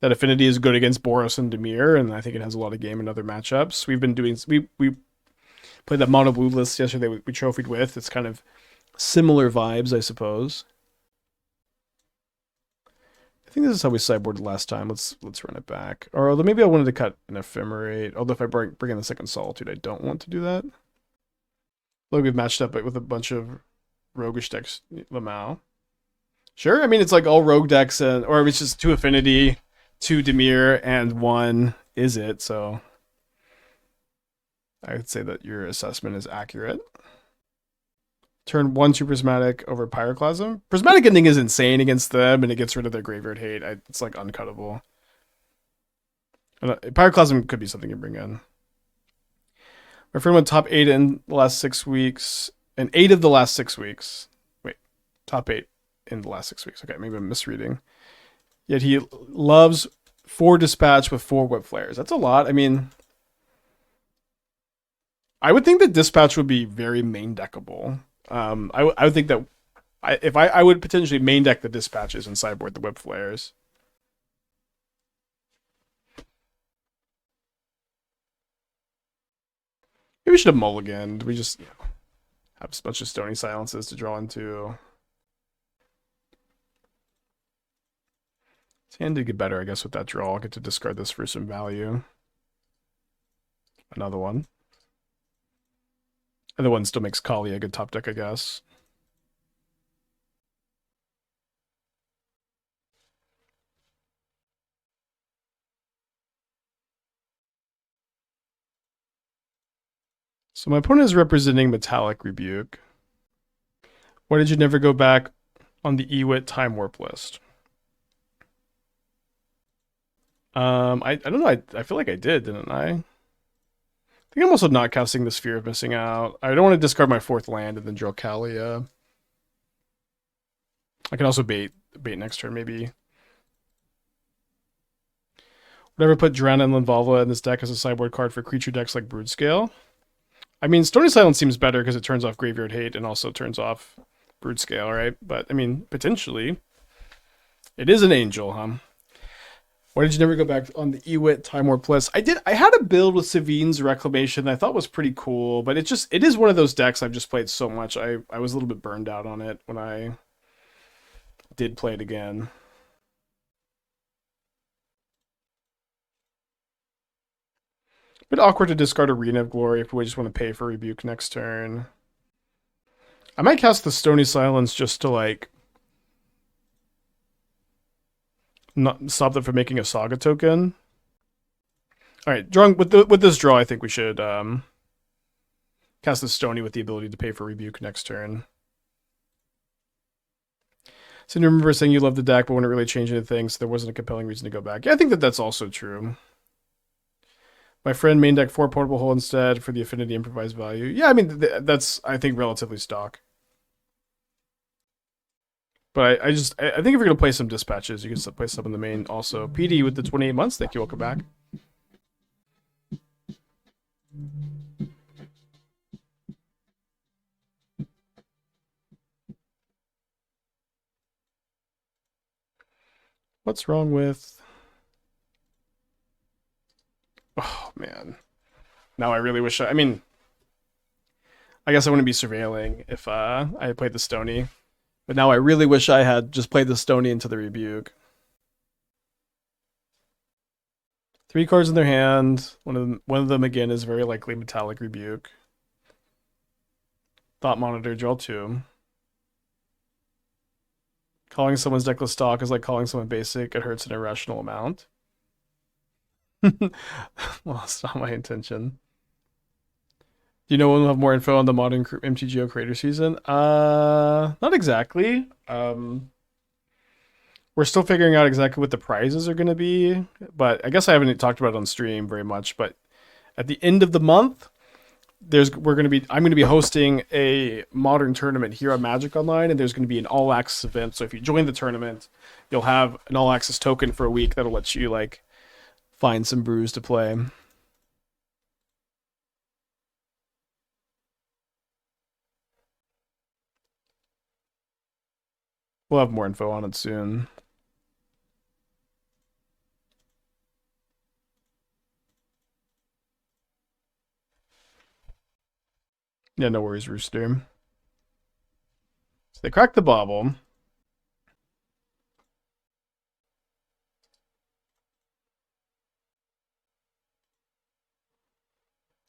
that Affinity is good against Boros and Dimir, and I think it has a lot of game in other matchups. We played that mono blue list yesterday we trophied with. It's kind of similar vibes, I suppose. I think this is how we sideboarded last time. Let's run it back. Or although maybe I wanted to cut an Ephemerate. Although if I bring in the second Solitude, I don't want to do that. Look, we've matched up with a bunch of roguish decks, Lamau. Sure, I mean it's like all rogue decks, or it's just 2 Affinity, 2 Dimir, and 1 is it, so I would say that your assessment is accurate. Turn 1 to Prismatic over Pyroclasm. Prismatic Ending is insane against them, and it gets rid of their graveyard hate. It's like uncuttable. Pyroclasm could be something you bring in. My friend went top 8 in the last 6 weeks, and 8 of the last 6 weeks. Wait, top 8 in the last 6 weeks. Okay, maybe I'm misreading. Yet he loves 4 Dispatch with 4 Whip Flares. That's a lot. I mean, I would think that Dispatch would be very main deckable. I would think that I would potentially main deck the dispatches and sideboard the whip flares. Maybe we should have mulliganed. We just have a bunch of Stony Silences to draw into. His hand did get better, I guess, with that draw. I'll get to discard this for some value. Another one. Other one still makes Kaalia a good top deck, I guess. So my opponent is representing Metallic Rebuke. Why did you never go back on the Ewit Time Warp list? I don't know. I feel like I did, didn't I? I think I'm also not casting the Sphere of Missing Out. I don't want to discard my 4th land and then draw Kaalia. I can also bait next turn, maybe. Would ever put Drana and Linvalva in this deck as a sideboard card for creature decks like Broodscale? I mean, Stony Silence seems better because it turns off Graveyard Hate and also turns off Broodscale, right? But, I mean, potentially. It is an angel, huh? Why did you never go back on the Ewit Time Warp list? I had a build with Savine's Reclamation that I thought was pretty cool, but it is one of those decks I've just played so much. I was a little bit burned out on it when I did play it again. Bit awkward to discard Arena of Glory if we just want to pay for Rebuke next turn. I might cast the Stony Silence just to, like, not stop them from making a Saga token. Alright, drawing with this draw, I think we should cast the Stony with the ability to pay for Rebuke next turn. So you remember saying you loved the deck but wouldn't really change anything, so there wasn't a compelling reason to go back. Yeah, I think that's also true. My friend main deck 4 Portable Hole instead for the Affinity Improvised value. Yeah, I mean, that's, I think, relatively stock. But I think if you're going to play some dispatches, you can play some in the main also. PD with the 28 months. Thank you. Welcome back. What's wrong with... Oh, man. Now I really wish I mean, I guess I wouldn't be surveilling if I had played the Stony. But now I really wish I had just played the Stony into the Rebuke. 3 cards in their hand. One of them again is very likely Metallic Rebuke. Thought Monitor, draw 2. Calling someone's deckless stock is like calling someone basic. It hurts an irrational amount. Well, that's not my intention. Do you know when we'll have more info on the modern MTGO creator season? Not exactly. We're still figuring out exactly what the prizes are going to be, but I guess I haven't talked about it on stream very much. But at the end of the month, I'm going to be hosting a modern tournament here on Magic Online, and there's going to be an all access event. So if you join the tournament, you'll have an all access token for a week that'll let you like find some brews to play. We'll have more info on it soon. Yeah, no worries, Rooster. So they cracked the bauble.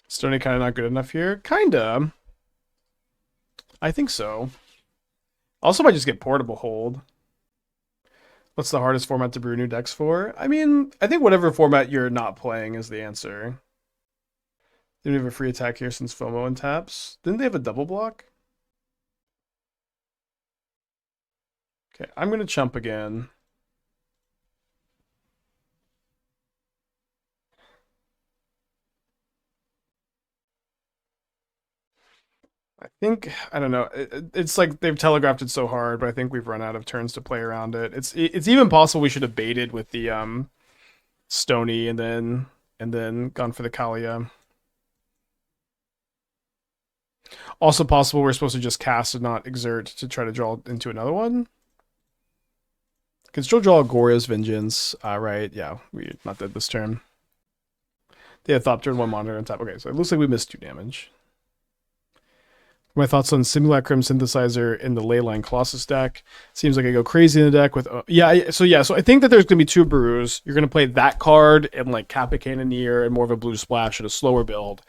Stony kind of not good enough here? Kinda. I think so. Also might just get Portable Hold. What's the hardest format to brew new decks for? I mean, I think whatever format you're not playing is the answer. They didn't have a free attack here since FOMO and taps. Didn't they have a double block? Okay, I'm going to chump again. I think, I don't know, it's like they've telegraphed it so hard, but I think we've run out of turns to play around it. It's even possible we should have baited with the Stony and then gone for the Kaalia. Also possible we're supposed to just cast and not exert to try to draw into another one. Can still draw Goryo's Vengeance. Right, yeah, we're not dead this turn. They had thought turn 1 monitor on top. Okay, so it looks like we missed 2 damage. My thoughts on Simulacrum Synthesizer in the Leyline Colossus deck. Seems like I go crazy in the deck with... So I think that there's going to be 2 brews. You're going to play that card and like Kappa Cannoneer and more of a blue splash and a slower build.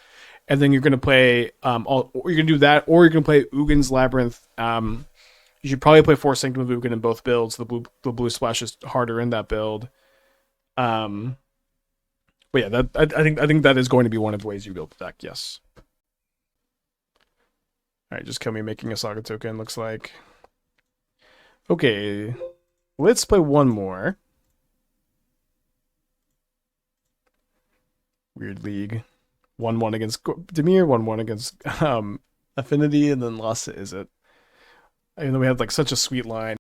And then you're going to play... you're going to do that, or you're going to play Ugin's Labyrinth. You should probably play Force Sanctum of Ugin in both builds. The blue splash is harder in that build. But yeah, I think that is going to be one of the ways you build the deck, yes. Alright, just kill me making a Saga token, looks like. Okay, let's play one more. Weird League. 1-1 against Dimir, 1-1 against Affinity, and then lost to Izzet. Even though we had like such a sweet line.